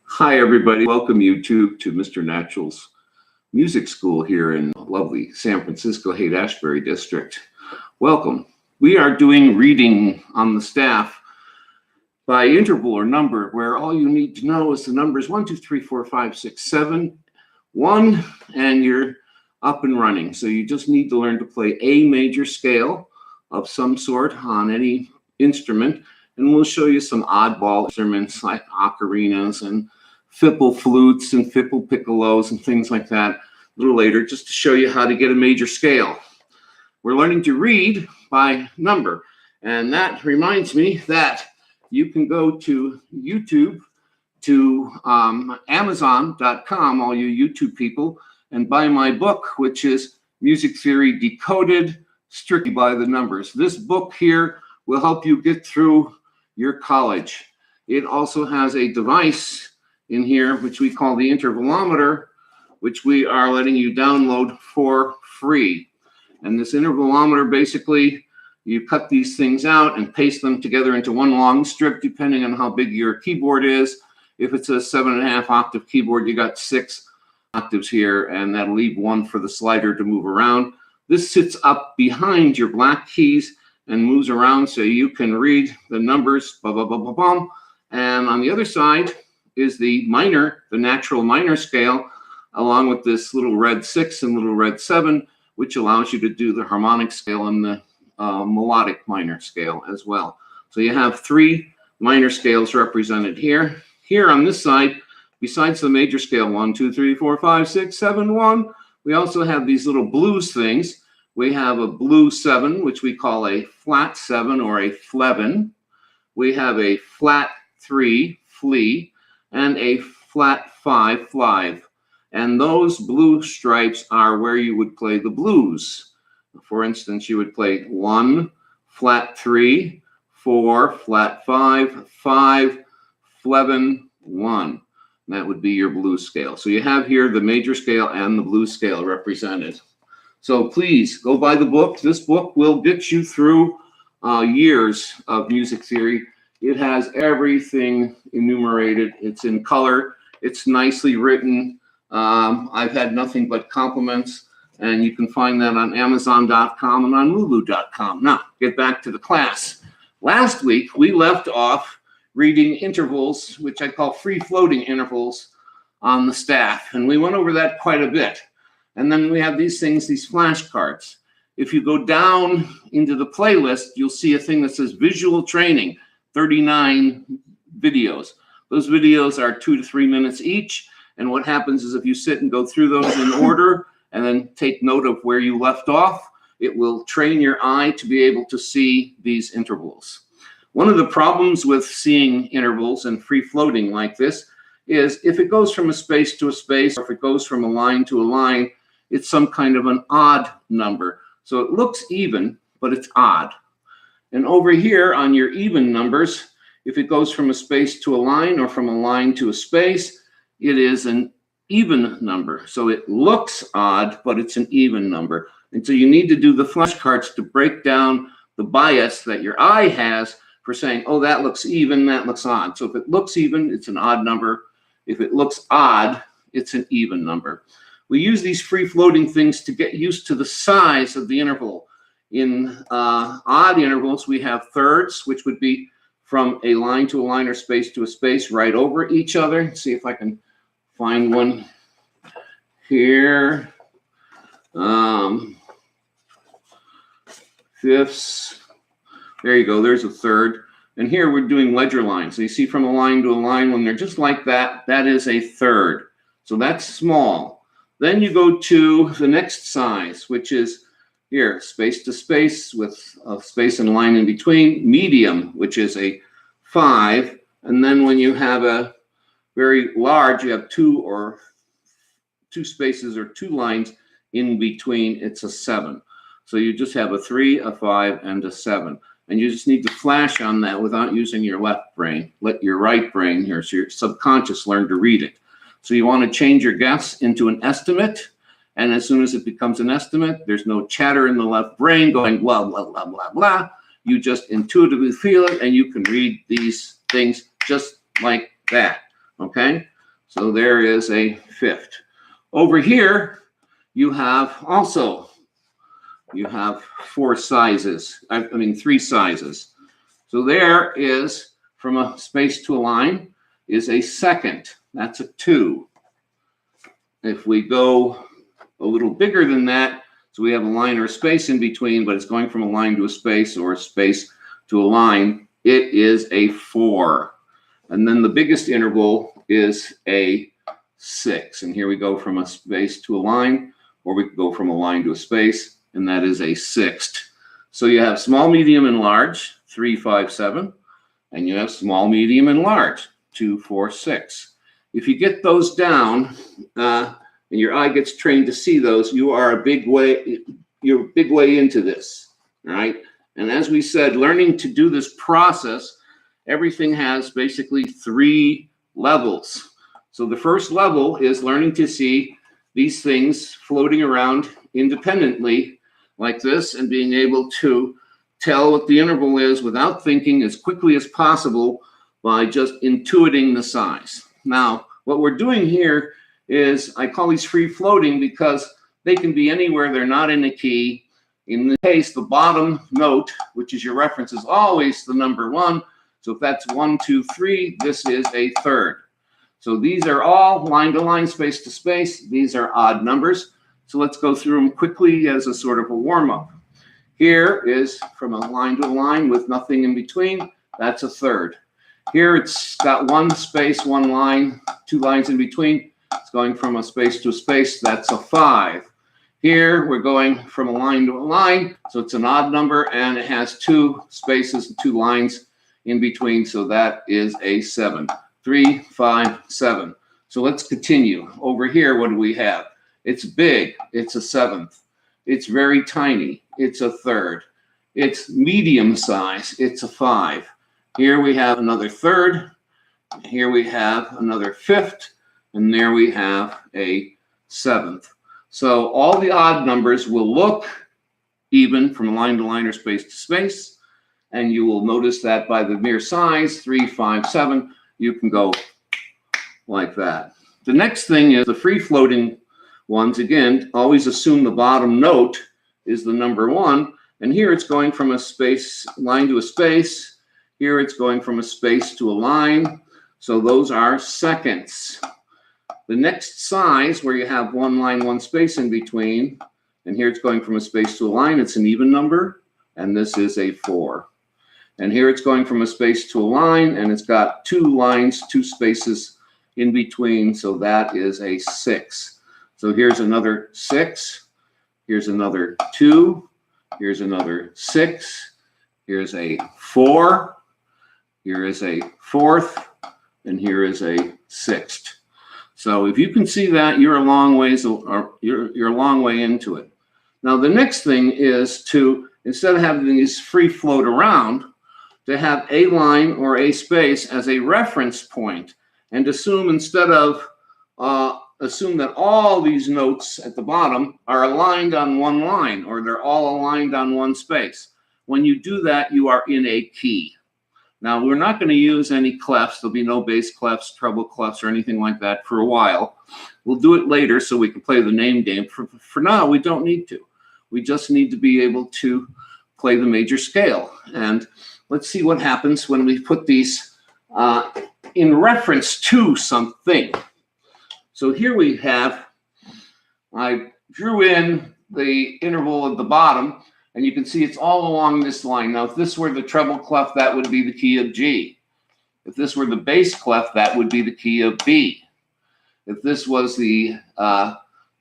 Hi, everybody. Welcome YouTube to Mr. Natural's music school here in lovely San Francisco, Haight-Ashbury district. Welcome. We are doing reading on the staff by interval or number, where all you need to know is the numbers 1, 2, 3, 4, 5, 6, 7, 1, and you're up and running. So you just need to learn to play a major scale of some sort on any instrument. And we'll show you some oddball instruments like ocarinas and fipple flutes and fipple piccolos and things like that a little later, just to show you how to get a major scale. We're learning to read by number. And that reminds me that you can go to YouTube, to Amazon.com, all you YouTube people, and buy my book, which is Music Theory Decoded, strictly by the numbers. This book here will help you get through your college. It also has a device in here, which we call the intervalometer, which we are letting you download for free. And this intervalometer, basically, you cut these things out and paste them together into one long strip, depending on how big your keyboard is. If it's a 7.5 octave keyboard, you got 6 octaves here, and that'll leave one for the slider to move around. This sits up behind your black keys and moves around so you can read the numbers, blah, blah, blah, blah, blah. And on the other side is the minor, the natural minor scale, along with this little red 6 and little red 7, which allows you to do the harmonic scale and the melodic minor scale as well. So you have 3 minor scales represented here. Here on this side, besides the major scale, 1, 2, 3, 4, 5, 6, 7, 1, we also have these little blues things. We have a blue 7, which we call a flat 7 or a flevin. We have a flat 3, flea, and a flat 5, flive. And those blue stripes are where you would play the blues. For instance, you would play 1, flat 3, 4, flat 5, 5, flevin, 1. And that would be your blues scale. So you have here the major scale and the blues scale represented. So please go buy the book. This book will get you through years of music theory. It has everything enumerated. It's in color. It's nicely written. I've had nothing but compliments, and you can find that on Amazon.com and on Lulu.com. Now, get back to the class. Last week, we left off reading intervals, which I call free-floating intervals on the staff, and we went over that quite a bit. And then we have these things, these flashcards. If you go down into the playlist, you'll see a thing that says visual training, 39 videos. Those videos are 2 to 3 minutes each. And what happens is if you sit and go through those in order and then take note of where you left off, it will train your eye to be able to see these intervals. One of the problems with seeing intervals and free floating like this is if it goes from a space to a space, or if it goes from a line to a line, it's some kind of an odd number. So it looks even, but it's odd. And over here on your even numbers, if it goes from a space to a line or from a line to a space, it is an even number. So it looks odd, but it's an even number. And so you need to do the flashcards to break down the bias that your eye has for saying, oh, that looks even, that looks odd. So if it looks even, it's an odd number. If it looks odd, it's an even number. We use these free-floating things to get used to the size of the interval. In odd intervals, we have thirds, which would be from a line to a line or space to a space right over each other. Let's see if I can find one here. Fifths. There you go. There's a third. And here we're doing ledger lines. So you see from a line to a line, when they're just like that, that is a third. So that's small. Then you go to the next size, which is here, space to space with a space and line in between. Medium, which is a 5. And then when you have a very large, you have 2 spaces or 2 lines in between, it's a 7. So you just have a 3, a 5, and a 7. And you just need to flash on that without using your left brain. Let your right brain here, so your subconscious, learn to read it. So you want to change your guess into an estimate. And as soon as it becomes an estimate, there's no chatter in the left brain going blah, blah, blah, blah, blah. You just intuitively feel it, and you can read these things just like that, okay? So there is a fifth. Over here, you have four sizes, three sizes. So there is, from a space to a line, is a second. That's a 2. If we go a little bigger than that, so we have a line or a space in between, but it's going from a line to a space or a space to a line, it is a 4. And then the biggest interval is a 6. And here we go from a space to a line, or we could go from a line to a space, and that is a sixth. So you have small, medium, and large, 3, 5, 7. And you have small, medium, and large, 2, 4, 6. If you get those down, and your eye gets trained to see those, you're a big way into this, right? And as we said, learning to do this process, everything has basically 3 levels. So the first level is learning to see these things floating around independently like this and being able to tell what the interval is without thinking as quickly as possible by just intuiting the size. Now, what we're doing here is, I call these free floating because they can be anywhere. They're not in a key. In the case, the bottom note, which is your reference, is always the number 1. So if that's 1, 2, 3, this is a third. So these are all line to line, space to space. These are odd numbers. So let's go through them quickly as a sort of a warm-up. Here is from a line to a line with nothing in between. That's a third. Here it's got 1 space, 1 line, 2 lines in between. It's going from a space to a space. That's a 5. Here we're going from a line to a line. So it's an odd number, and it has 2 spaces and 2 lines in between. So that is a 7. 3, 5, 7. So let's continue. Over here, what do we have? It's big. It's a 7th. It's very tiny. It's a third. It's medium size. It's a 5. Here we have another third. Here we have another 5th. And there we have a 7th. So all the odd numbers will look even from line to line or space to space. And you will notice that by the mere size, 3, 5, 7, you can go like that. The next thing is the free floating ones. Again, always assume the bottom note is the number 1. And here it's going from a space, line to a space. Here it's going from a space to a line. So those are seconds. The next size, where you have 1 line, 1 space in between, and here it's going from a space to a line, it's an even number, and this is a 4. And here it's going from a space to a line, and it's got 2 lines, 2 spaces in between, so that is a 6. So here's another 6, here's another 2, here's another 6, here's a 4, here is a 4th, and here is a 6th. So if you can see that, you're a long ways, or you're a long way into it. Now the next thing is to, instead of having these free float around, to have a line or a space as a reference point, and assume, instead of assume that all these notes at the bottom are aligned on 1 line, or they're all aligned on 1 space. When you do that, you are in a key. Now, we're not going to use any clefs. There'll be no bass clefs, treble clefs, or anything like that for a while. We'll do it later so we can play the name game. For now, we don't need to. We just need to be able to play the major scale. And let's see what happens when we put these in reference to something. So here we have, I drew in the interval at the bottom, and you can see it's all along this line. Now, if this were the treble clef, that would be the key of G. If this were the bass clef, that would be the key of B. If this was the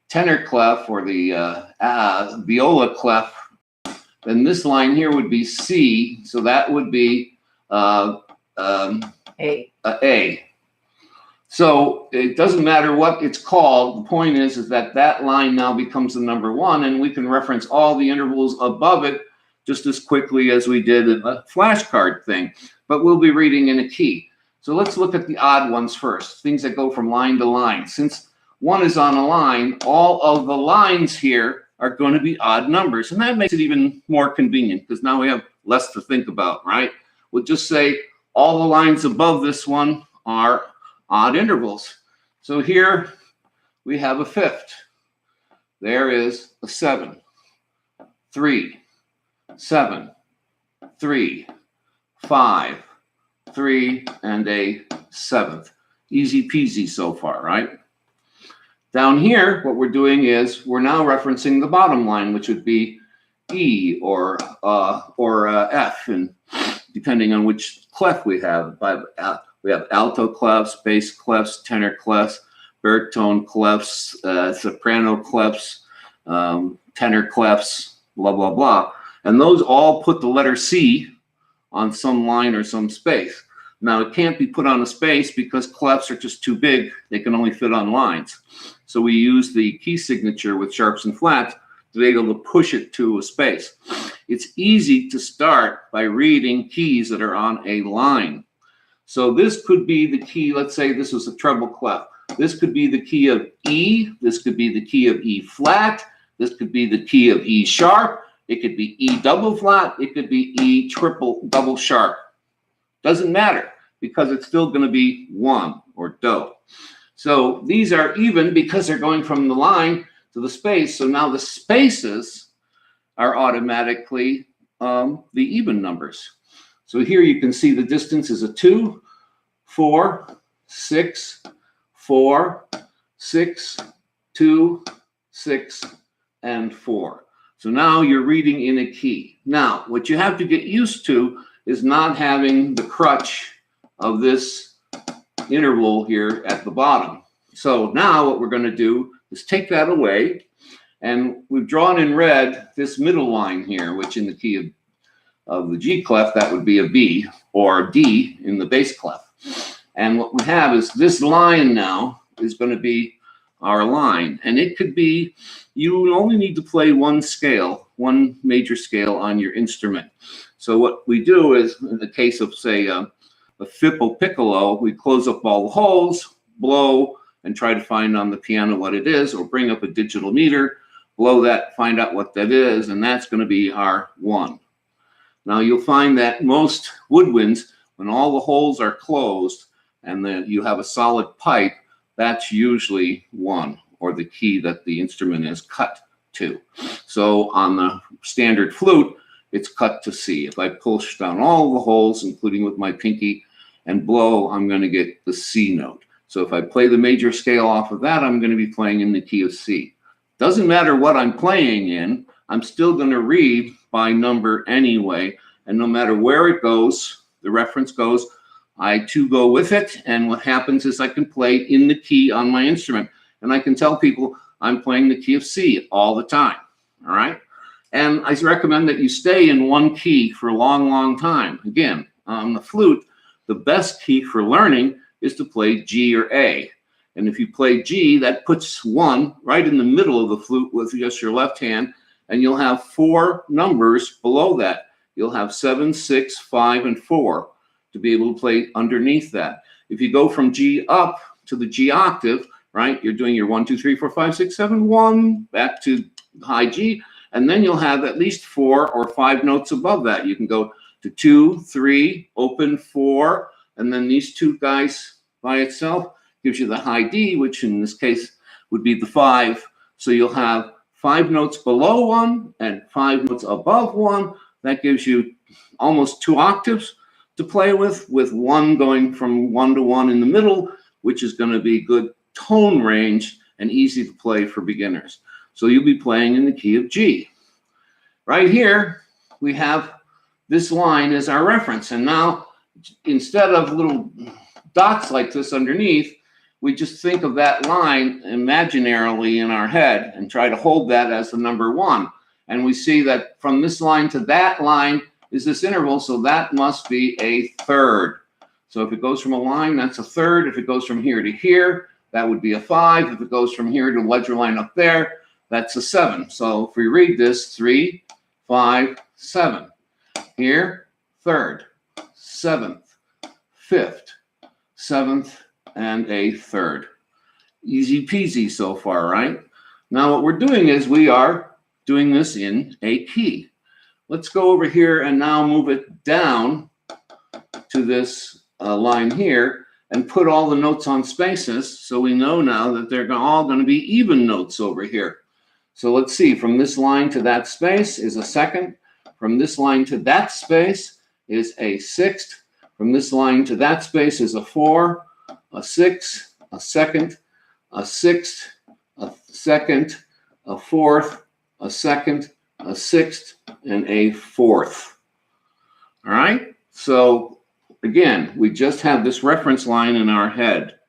tenor clef or the viola clef, then this line here would be C. So that would be A. So it doesn't matter what it's called. The point is that that line now becomes the number 1, and we can reference all the intervals above it just as quickly as we did in a flashcard thing. But we'll be reading in a key. So let's look at the odd ones first, things that go from line to line. Since 1 is on a line, all of the lines here are going to be odd numbers. And that makes it even more convenient, because now we have less to think about, right? We'll just say all the lines above this one are odd intervals. So here we have a fifth. There is a 7, 3, 7, 3, 5, 3, and a 7th. Easy peasy so far, right? Down here, what we're doing is we're now referencing the bottom line, which would be E or F, and depending on which clef we have. We have alto clefs, bass clefs, tenor clefs, baritone clefs, soprano clefs, tenor clefs, blah, blah, blah. And those all put the letter C on some line or some space. Now, it can't be put on a space because clefs are just too big. They can only fit on lines. So we use the key signature with sharps and flats to be able to push it to a space. It's easy to start by reading keys that are on a line. So this could be the key. Let's say this was a treble clef. This could be the key of E. This could be the key of E flat. This could be the key of E sharp. It could be E double flat. It could be E triple double sharp. Doesn't matter because it's still going to be 1 or do. So these are even because they're going from the line to the space. So now the spaces are automatically the even numbers. So here you can see the distance is a 2, 4, 6, 4, 6, 2, 6, and 4. So now you're reading in a key. Now, what you have to get used to is not having the crutch of this interval here at the bottom. So now what we're going to do is take that away, and we've drawn in red this middle line here, which in the key of the G clef, that would be a B, or D in the bass clef. And what we have is this line now is going to be our line. And it could be, you only need to play one scale, one major scale on your instrument. So what we do is, in the case of, say, a Fippo piccolo, we close up all the holes, blow, and try to find on the piano what it is, or bring up a digital meter, blow that, find out what that is, and that's going to be our 1. Now you'll find that most woodwinds, when all the holes are closed and you have a solid pipe, that's usually 1, or the key that the instrument is cut to. So on the standard flute, it's cut to C. If I push down all the holes, including with my pinky, and blow, I'm going to get the C note. So if I play the major scale off of that, I'm going to be playing in the key of C. Doesn't matter what I'm playing in, I'm still going to read by number anyway. And no matter where it goes, the reference goes, I too go with it. And what happens is I can play in the key on my instrument. And I can tell people I'm playing the key of C all the time. All right. And I recommend that you stay in one key for a long, long time. Again, on the flute, the best key for learning is to play G or A. And if you play G, that puts 1 right in the middle of the flute with just your left hand, and you'll have 4 numbers below that. You'll have 7, 6, 5, and 4 to be able to play underneath that. If you go from G up to the G octave, right, you're doing your 1, 2, 3, 4, 5, 6, 7, 1, back to high G, and then you'll have at least 4 or 5 notes above that. You can go to 2, 3, open 4, and then these 2 guys by itself gives you the high D, which in this case would be the 5. So you'll have 5 notes below 1 and 5 notes above 1. That gives you almost 2 octaves to play with 1 going from 1 to 1 in the middle, which is going to be good tone range and easy to play for beginners. So you'll be playing in the key of G. Right here, we have this line as our reference. And now, instead of little dots like this underneath, we just think of that line imaginarily in our head and try to hold that as the number 1. And we see that from this line to that line is this interval, so that must be a third. So if it goes from a line, that's a third. If it goes from here to here, that would be a 5. If it goes from here to the ledger line up there, that's a 7. So if we read this, 3, 5, 7. Here, third, 7th, 5th, 7th, and a third. Easy peasy so far, right? Now what we're doing is we are doing this in a key. Let's go over here and now move it down to this line here. and put all the notes on spaces, so we know now that they're all going to be even notes over here. So let's see, from this line to that space is a second. From this line to that space is a sixth. From this line to that space is a 4, a 6, a second, a sixth, a second, a fourth, a second, a sixth, and a fourth. All right? So again, we just have this reference line in our head.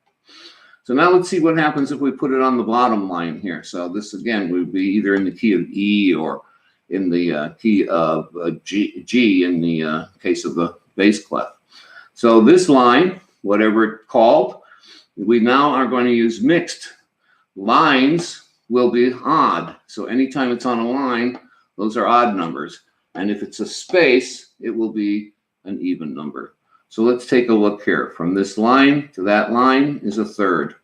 So now let's see what happens if we put it on the bottom line here. So this, again, would be either in the key of E or in the key of G in the case of the bass clef. So this line, whatever it's called, we now are going to use mixed. Lines will be odd. So anytime it's on a line, those are odd numbers. And if it's a space, it will be an even number. So let's take a look here. From this line to that line is a third.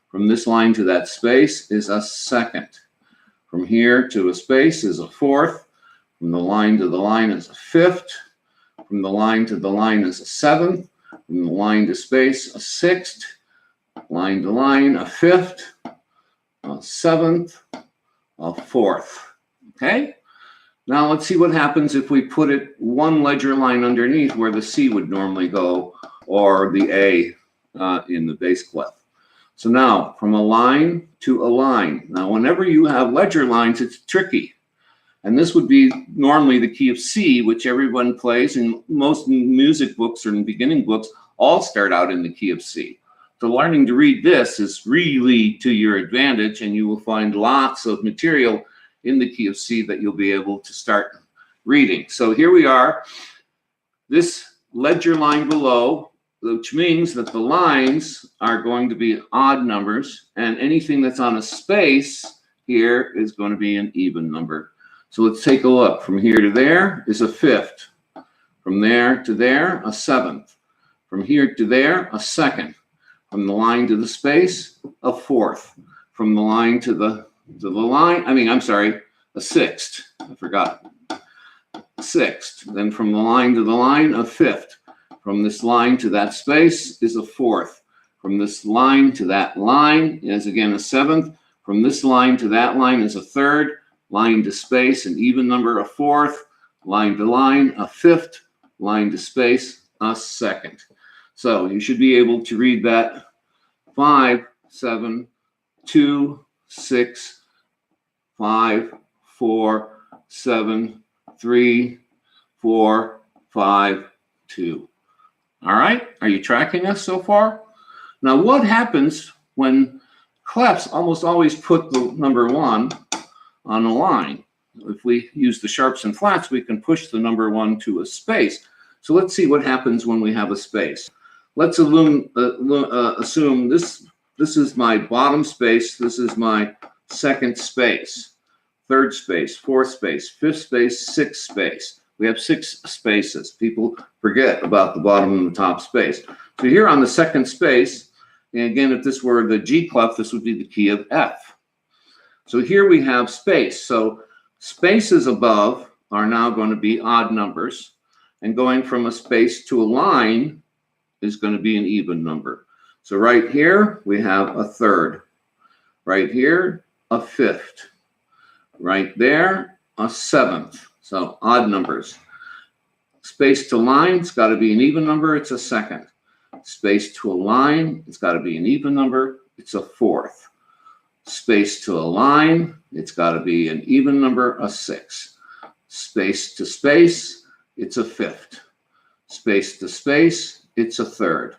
From this line to that space is a second. From here to a space is a fourth. From the line to the line is a fifth. From the line to the line is a seventh. From the line to space, a sixth. Line to line, a fifth. A seventh. A fourth. Okay? Now let's see what happens if we put it one ledger line underneath where the C would normally go, or the A in the bass clef. So now from a line to a line. Now whenever you have ledger lines, it's tricky. And this would be normally the key of C, which everyone plays, and most music books or in beginning books all start out in the key of C. So learning to read this is really to your advantage, and you will find lots of material in the key of C that you'll be able to start reading. So here we are, this ledger line below, which means that the lines are going to be odd numbers, and anything that's on a space here is going to be an even number. So let's take a look. From here to there is a fifth. From there to there, a seventh. From here to there, a second. From the line to the space, a fourth. From the line to the line, a sixth. I forgot. Sixth. Then from the line to the line, a fifth. From this line to that space is a fourth. From this line to that line is again a seventh. From this line to that line is a third. Line to space, an even number, a fourth. Line to line, a fifth. Line to space, a second. So you should be able to read that 5, 7, 2, 6, 5, 4, 7, 3, 4, 5, 2. All right, are you tracking us so far? Now, what happens when clefs almost always put the number 1 on a line? If we use the sharps and flats, we can push the number 1 to a space. So let's see what happens when we have a space. Let's assume this is my bottom space. This is my second space, third space, fourth space, fifth space, sixth space. We have 6 spaces. People forget about the bottom and the top space. So here on the second space, and again, if this were the G clef, this would be the key of F. So here we have space. So spaces above are now going to be odd numbers, and going from a space to a line is going to be an even number. So right here, we have a third. Right here, a fifth. Right there, a seventh. So odd numbers. Space to line, it's got to be an even number, it's a second. Space to a line, it's got to be an even number, it's a fourth. Space to a line, it's got to be an even number, a sixth. Space to space, it's a fifth. Space to space, it's a third.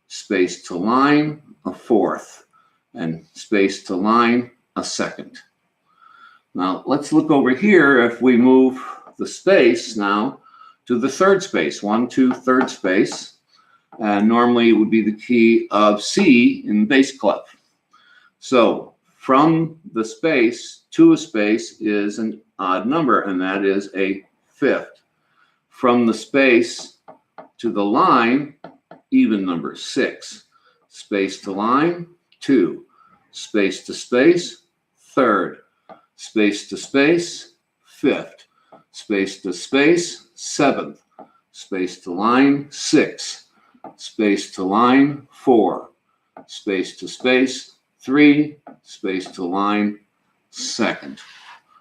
Space to line, a fourth. And space to line, a second. Now let's look over here. If we move the space now to the third space, 1, 2, third space, and normally it would be the key of C in bass clef. So from the space to a space is an odd number, and that is a fifth. From the space to the line, even number, 6. Space to line, 2. Space to space, third. Space to space, fifth. Space to space, seventh. Space to line, 6. space to line, 4, space to space, 3, space to line, second.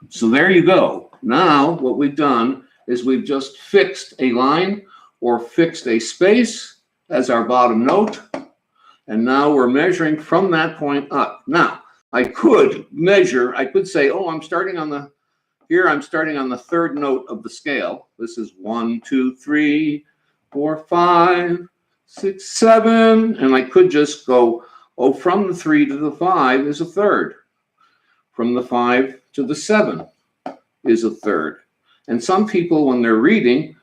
So there you go. Now what we've done is we've just fixed a line or fixed a space as our bottom note. And now we're measuring from that point up. Now, I could measure, I could say, oh, I'm starting on the third note of the scale. This is 1, 2, 3, 4, 5, 6, 7. And I could just go, oh, from the 3 to the 5 is a third. From the 5 to the 7 is a third. And some people, when they're reading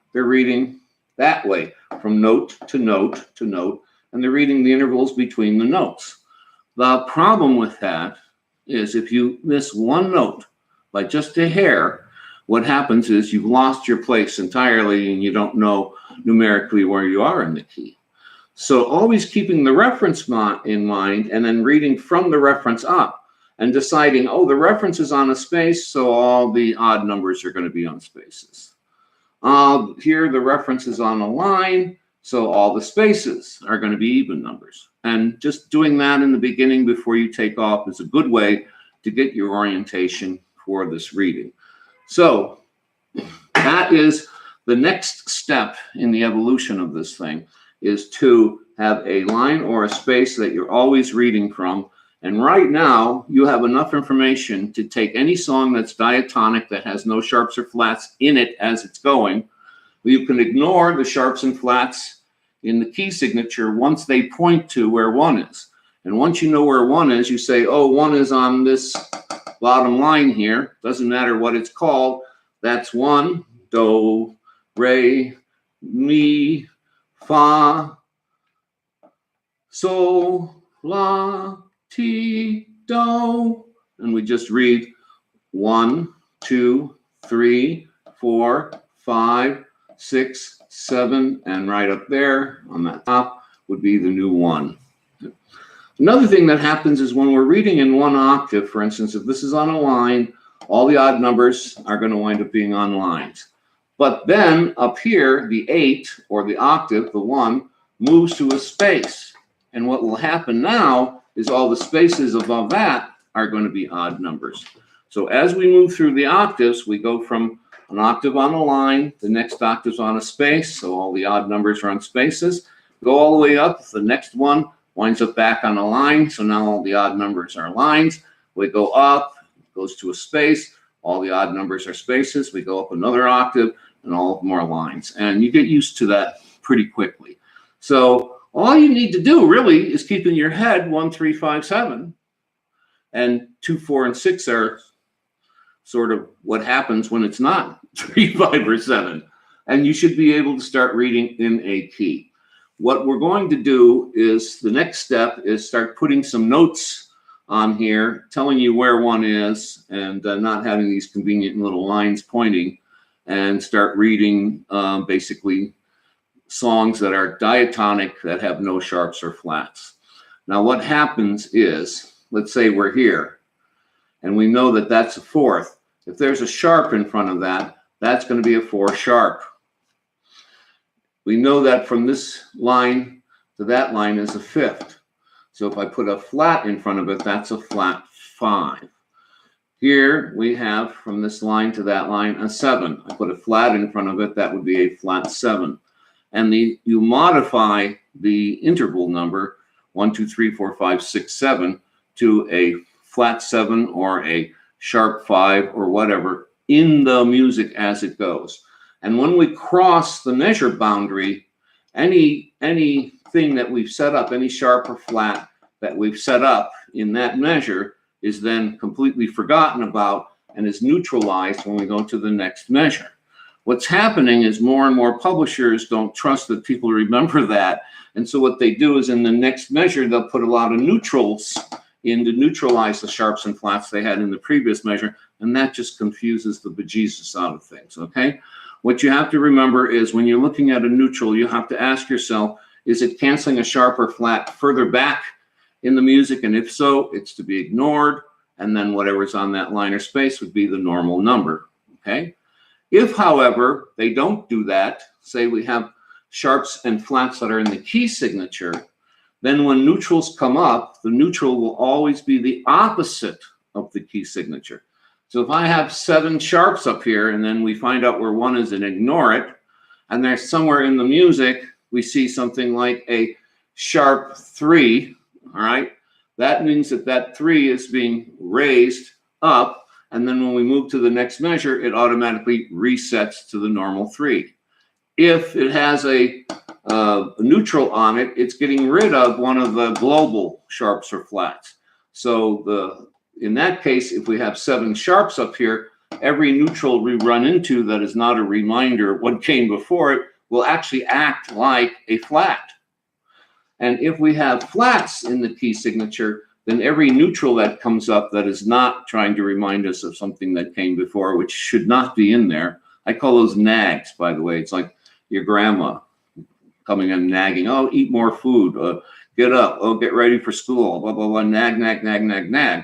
that way, from note to note to note, and they're reading the intervals between the notes. The problem with that is if you miss one note by just a hair, what happens is you've lost your place entirely and you don't know numerically where you are in the key. So always keeping the reference in mind and then reading from the reference up and deciding, oh, the reference is on a space, so all the odd numbers are going to be on spaces. Here the reference is on a line, so all the spaces are going to be even numbers. And just doing that in the beginning before you take off is a good way to get your orientation for this reading. So that is the next step in the evolution of this thing, is to have a line or a space that you're always reading from. And right now you have enough information to take any song that's diatonic, that has no sharps or flats in it as it's going. You can ignore the sharps and flats in the key signature once they point to where 1 is. And once you know where 1 is, you say, oh, 1 is on this bottom line here. Doesn't matter what it's called. That's 1, do, re, mi, fa, sol, la, ti, do. And we just read 1, 2, 3, 4, 5, 6, 7, and right up there on that top would be the new 1. Another thing that happens is when we're reading in one octave, for instance, if this is on a line, all the odd numbers are going to wind up being on lines. But then up here, the 8 or the octave, the 1, moves to a space. And what will happen now is all the spaces above that are going to be odd numbers. So as we move through the octaves, we go from an octave on a line, the next octave's on a space, so all the odd numbers are on spaces. Go all the way up, the next one winds up back on a line, so now all the odd numbers are lines. We go up, goes to a space, all the odd numbers are spaces. We go up another octave, and all of them are lines. And you get used to that pretty quickly. So all you need to do really is keep in your head 1, 3, 5, 7, and 2, 4, and 6 are sort of what happens when it's not 3, 5, or 7. And you should be able to start reading in a key. What we're going to do is, the next step is start putting some notes on here, telling you where 1 is, and not having these convenient little lines pointing, and start reading basically songs that are diatonic, that have no sharps or flats. Now what happens is, let's say we're here, and we know that that's a fourth. If there's a sharp in front of that, that's going to be a 4 sharp. We know that from this line to that line is a fifth. So if I put a flat in front of it, that's a flat 5. Here we have from this line to that line a 7. I put a flat in front of it, that would be a flat 7. And you modify the interval number 1, 2, 3, 4, 5, 6, 7 to a flat 7 or a sharp 5 or whatever in the music as it goes. And when we cross the measure boundary, anything that we've set up, any sharp or flat that we've set up in that measure is then completely forgotten about and is neutralized when we go to the next measure. What's happening is more and more publishers don't trust that people remember that. And so what they do is in the next measure, they'll put a lot of neutrals in to neutralize the sharps and flats they had in the previous measure. And that just confuses the bejesus out of things, okay? What you have to remember is when you're looking at a neutral, you have to ask yourself, is it canceling a sharp or flat further back in the music? And if so, it's to be ignored. And then whatever's on that line or space would be the normal number, okay? If, however, they don't do that, say we have sharps and flats that are in the key signature, then when neutrals come up, the neutral will always be the opposite of the key signature. So if I have 7 sharps up here, and then we find out where 1 is and ignore it, and there's somewhere in the music, we see something like a sharp 3, all right? That means that that 3 is being raised up, and then when we move to the next measure, it automatically resets to the normal 3. If it has a neutral on it, it's getting rid of one of the global sharps or flats. So in that case, if we have 7 sharps up here, every neutral we run into that is not a reminder of what came before it will actually act like a flat. And if we have flats in the key signature, then every neutral that comes up that is not trying to remind us of something that came before, which should not be in there. I call those nags, by the way. It's like your grandma coming and nagging, oh, eat more food, get up, oh, get ready for school, blah, blah, blah, nag, nag, nag, nag, nag.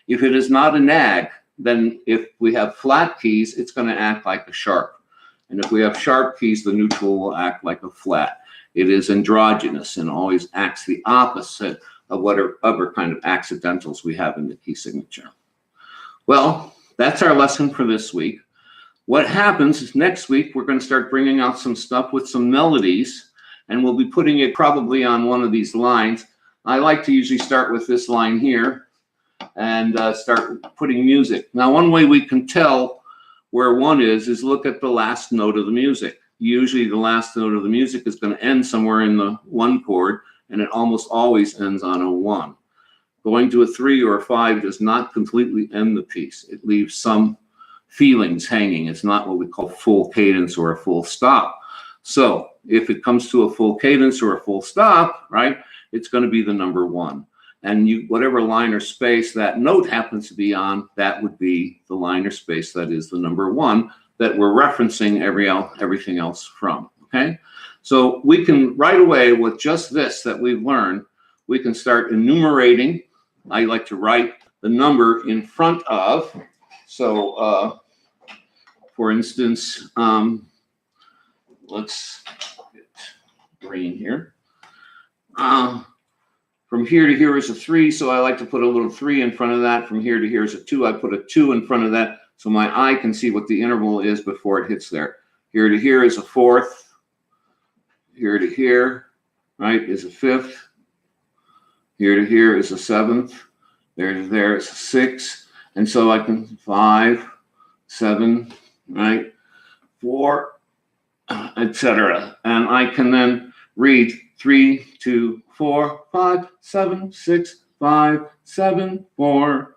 If it is not a nag, then if we have flat keys, it's going to act like a sharp. And if we have sharp keys, the neutral will act like a flat. It is androgynous and always acts the opposite of whatever other kind of accidentals we have in the key signature. Well, that's our lesson for this week. What happens is next week, we're going to start bringing out some stuff with some melodies, and we'll be putting it probably on one of these lines. I like to usually start with this line here and start putting music. Now, one way we can tell where 1 is look at the last note of the music. Usually the last note of the music is going to end somewhere in the 1 chord, and it almost always ends on a 1. Going to a 3 or a 5 does not completely end the piece. It leaves some feelings hanging. It's not what we call full cadence or a full stop. So if it comes to a full cadence or a full stop, right, it's going to be the number 1. And whatever line or space that note happens to be on, that would be the line or space that is the number 1 that we're referencing everything else from, okay? So we can right away with just this that we've learned, we can start enumerating. I like to write the number in front of. So for instance, let's get green here. From here to here is a 3, so I like to put a little 3 in front of that. From here to here is a 2, I put a 2 in front of that, so my eye can see what the interval is before it hits there. Here to here is a 4th. Here to here, right, is a 5th. Here to here is a 7th. There to there is a 6. And so I can 5, 7, right, 4, etc. And I can then read 3, 2, 4, 5, 7, 6, 5, 7, 4.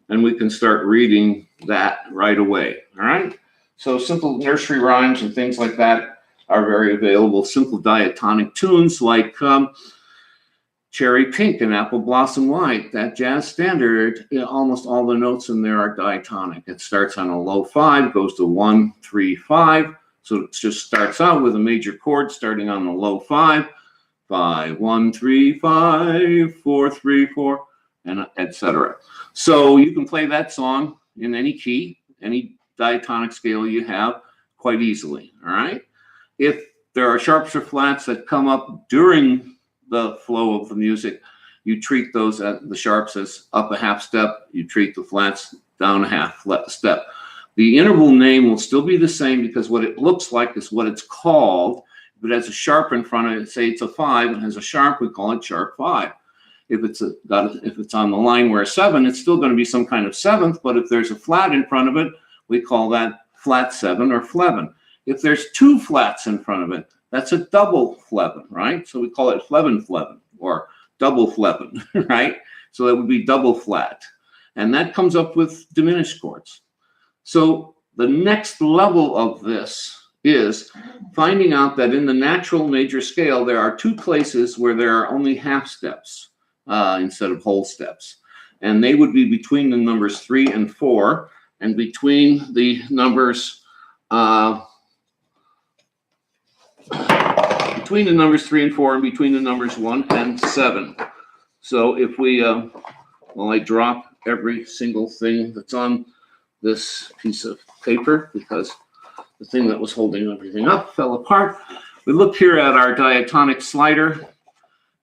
And we can start reading that right away, all right? So simple nursery rhymes and things like that are very available. Simple diatonic tunes like Cherry Pink and Apple Blossom White, that jazz standard, almost all the notes in there are diatonic. It starts on a low 5, goes to 1, 3, 5. So it just starts out with a major chord starting on the low 5, 5, 1, 3, 5, 4, 3, 4, and etc. So you can play that song in any key, any diatonic scale you have quite easily, all right? If there are sharps or flats that come up during the flow of the music, you treat those the sharps as up a half step, you treat the flats down a half step. The interval name will still be the same because what it looks like is what it's called. If it has a sharp in front of it, say it's a 5 and has a sharp, we call it sharp 5. If it's on the line where a 7, it's still going to be some kind of 7th, but if there's a flat in front of it, we call that flat 7 or fleven. If there's 2 flats in front of it, that's a double fleven, right? So we call it fleven or double fleven, right? So that would be double flat. And that comes up with diminished chords. So the next level of this is finding out that in the natural major scale, there are 2 places where there are only half steps instead of whole steps. And they would be between the numbers 3 and 4 and between the numbers 3 and 4 and between the numbers 1 and 7. So if we, I drop every single thing that's on this piece of paper because the thing that was holding everything up fell apart. We look here at our diatonic slider,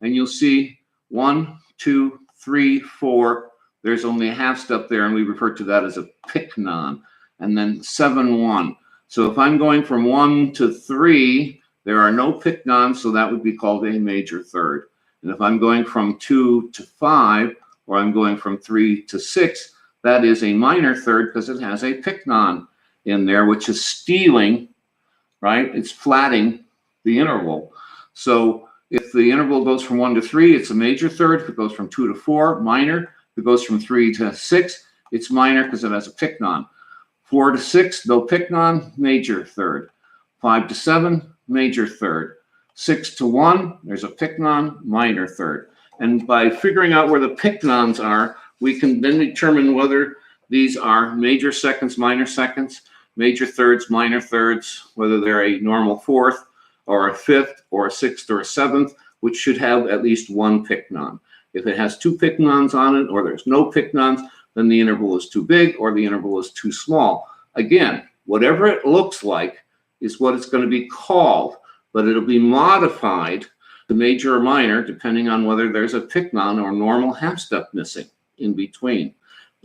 and you'll see 1, 2, 3, 4. There's only a half step there, and we refer to that as a picnon. And then 7, 1. So if I'm going from 1 to 3, there are no picnons, so that would be called a major third. And if I'm going from 2 to 5, or I'm going from 3 to 6, that is a minor third because it has a picnon in there, which is stealing, right? It's flatting the interval. So if the interval goes from 1 to 3, it's a major third. If it goes from 2 to 4, minor. If it goes from 3 to 6, it's minor because it has a picnon. 4 to 6, no picnon, major third. 5 to 7, major third. 6 to 1, there's a picnon, minor third. And by figuring out where the picnons are, we can then determine whether these are major seconds, minor seconds, major thirds, minor thirds, whether they're a normal fourth or a fifth or a sixth or a seventh, which should have at least one picnon. If it has 2 picnons on it or there's no picnons, then the interval is too big or the interval is too small. Again, whatever it looks like is what it's going to be called, but it'll be modified to major or minor depending on whether there's a picnon or normal half step missing in between.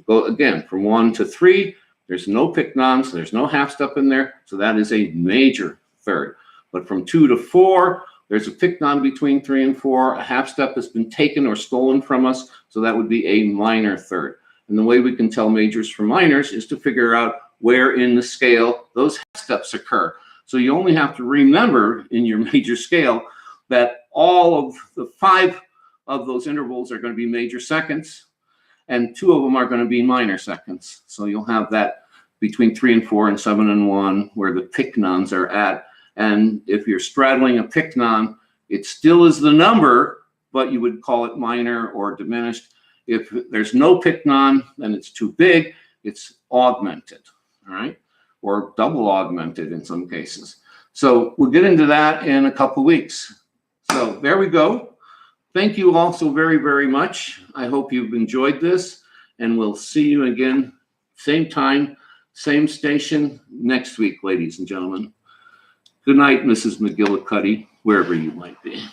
Go again from 1 to 3, there's no picnons, there's no half step in there, so that is a major third. But from 2 to 4, there's a picnon between 3 and 4, a half step has been taken or stolen from us, so that would be a minor third. And the way we can tell majors from minors is to figure out where in the scale those half steps occur. So you only have to remember in your major scale that all of the 5 of those intervals are going to be major seconds, and 2 of them are going to be minor seconds. So you'll have that between 3 and 4 and 7 and 1 where the picnons are at. And if you're straddling a picnon, it still is the number, but you would call it minor or diminished. If there's no picnon and it's too big, it's augmented, all right? Or double augmented in some cases. So we'll get into that in a couple weeks. So there we go. Thank you all so very, very much. I hope you've enjoyed this, and we'll see you again, same time, same station next week, ladies and gentlemen. Good night, Mrs. McGillicuddy, wherever you might be.